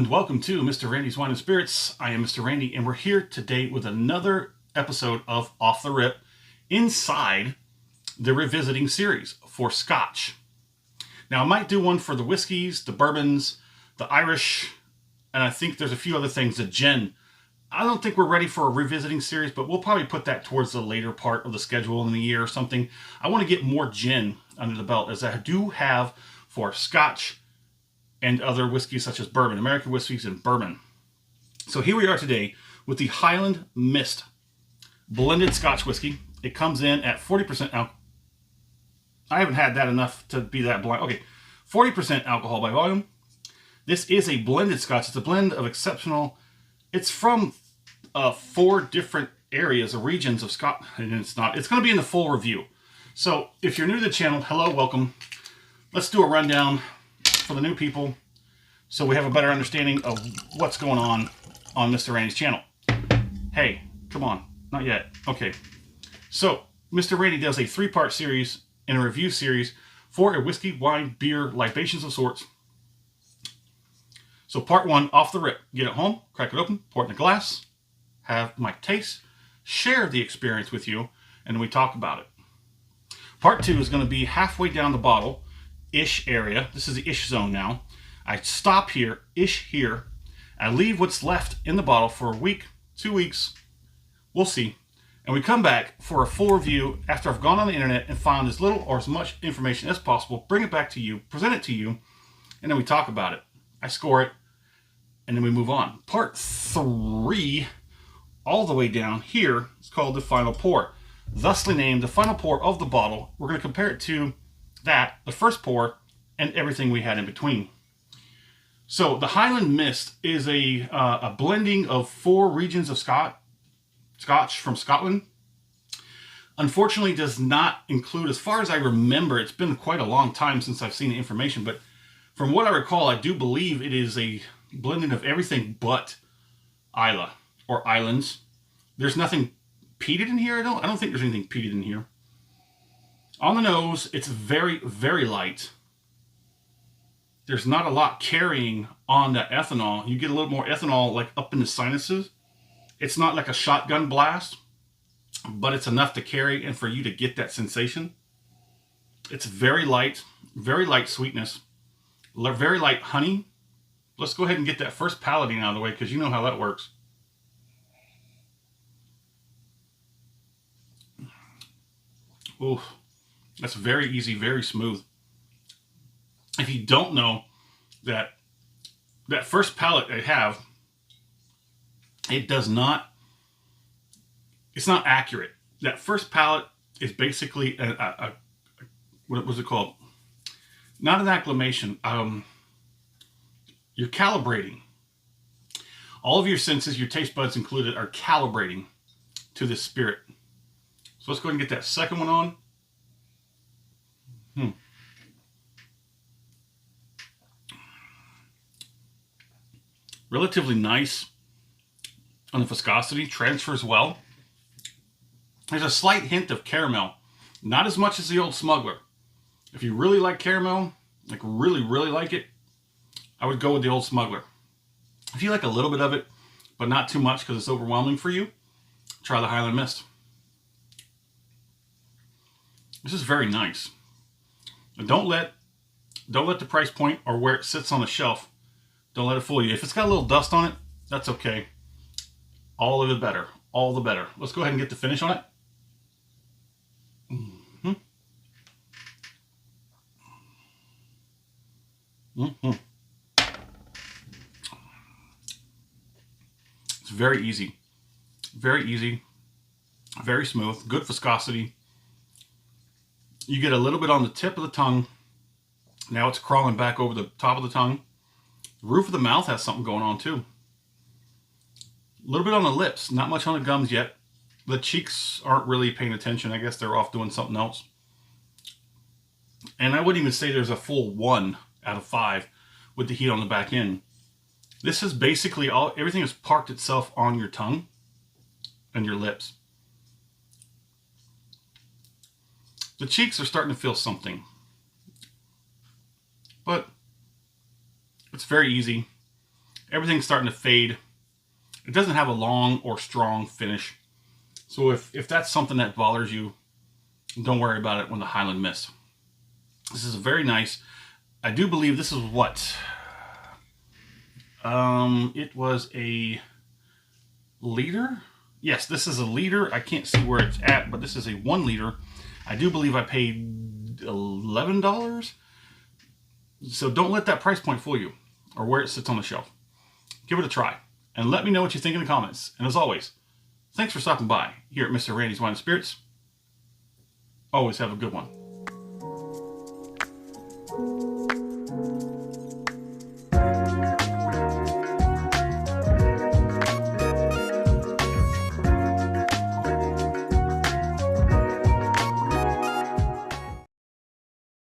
and welcome to Mr. Randy's Wine and Spirits. I am Mr. Randy, and we're here today with another episode of Off the Rip inside the revisiting series for Scotch. Now, I might do one for the whiskeys, the bourbons, the Irish, and I think there's a few other things, the gin. I don't think we're ready for a revisiting series, but we'll probably put that towards the later part of the schedule in the year or something. I want to get more gin under the belt, as I do have for Scotch and other whiskeys such as bourbon, American whiskeys and bourbon. So here we are today with the Highland Mist blended Scotch whiskey. It comes in at 40% alcohol. I haven't had that enough to be that blind. Okay, 40% alcohol by volume. This is a blended Scotch. It's a blend of exceptional. It's from 4 different areas or regions of Scotland, and it's going to be in the full review. So if you're new to the channel, hello, welcome. Let's do a rundown for the new people so we have a better understanding of what's going on Mr. Randy's channel. Hey, come on, not yet. Okay, so Mr. Randy does a 3-part series and a review series for a whiskey, wine, beer, libations of sorts. So part 1, off the rip. Get it home, crack it open, pour it in a glass, have my taste, share the experience with you, and we talk about it. Part 2 is going to be halfway down the bottle-ish area. This is the ish zone now. I stop here, ish here. I leave what's left in the bottle for a week, 2 weeks. We'll see. And we come back for a full review after I've gone on the internet and found as little or as much information as possible, bring it back to you, present it to you, and then we talk about it. I score it, and then we move on. Part 3, all the way down here, is called the final pour. Thusly named the final pour of the bottle. We're going to compare it to that, the first pour, and everything we had in between. So the Highland Mist is a blending of 4 regions of Scotch from Scotland. Unfortunately, does not include, as far as I remember, it's been quite a long time since I've seen the information, but from what I recall, I do believe it is a blending of everything but Islay or islands. There's nothing peated in here. I don't think there's anything peated in here. On the nose, it's very, very light. There's not a lot carrying on that ethanol. You get a little more ethanol like up in the sinuses. It's not like a shotgun blast, but it's enough to carry and for you to get that sensation. It's very light sweetness, very light honey. Let's go ahead and get that first palading out of the way because you know how that works. Ooh, that's very easy, very smooth. If you don't know that first palate I have, it's not accurate. That first palate is basically what was it called? Not an acclimation. You're calibrating. All of your senses, your taste buds included, are calibrating to this spirit. So let's go ahead and get that second one on. Relatively nice on the viscosity, transfers well. There's a slight hint of caramel, not as much as the Old Smuggler. If you really like caramel, like really, really like it, I would go with the Old Smuggler. If you like a little bit of it, but not too much because it's overwhelming for you, try the Highland Mist. This is very nice. And don't let the price point or where it sits on the shelf, don't let it fool you. If it's got a little dust on it, that's okay. All of the better. All the better. Let's go ahead and get the finish on it. It's very easy. Very easy. Very smooth. Good viscosity. You get a little bit on the tip of the tongue. Now it's crawling back over the top of the tongue. The roof of the mouth has something going on too. A little bit on the lips. Not much on the gums yet. The cheeks aren't really paying attention. I guess they're off doing something else. And I wouldn't even say there's a full 1 out of 5 with the heat on the back end. This is basically everything has parked itself on your tongue and your lips. The cheeks are starting to feel something. But it's very easy. everything's starting to fade. It doesn't have a long or strong finish. So if that's something that bothers you, don't worry about it when the Highland Mist. This is very nice. I do believe this is what? It was a liter? Yes, this is a liter. I can't see where it's at, but this is a 1 liter. I do believe I paid $11. So don't let that price point fool you, or where it sits on the shelf. Give it a try, and let me know what you think in the comments. And as always, thanks for stopping by here at Mr. Randy's Wine and Spirits. Always have a good one.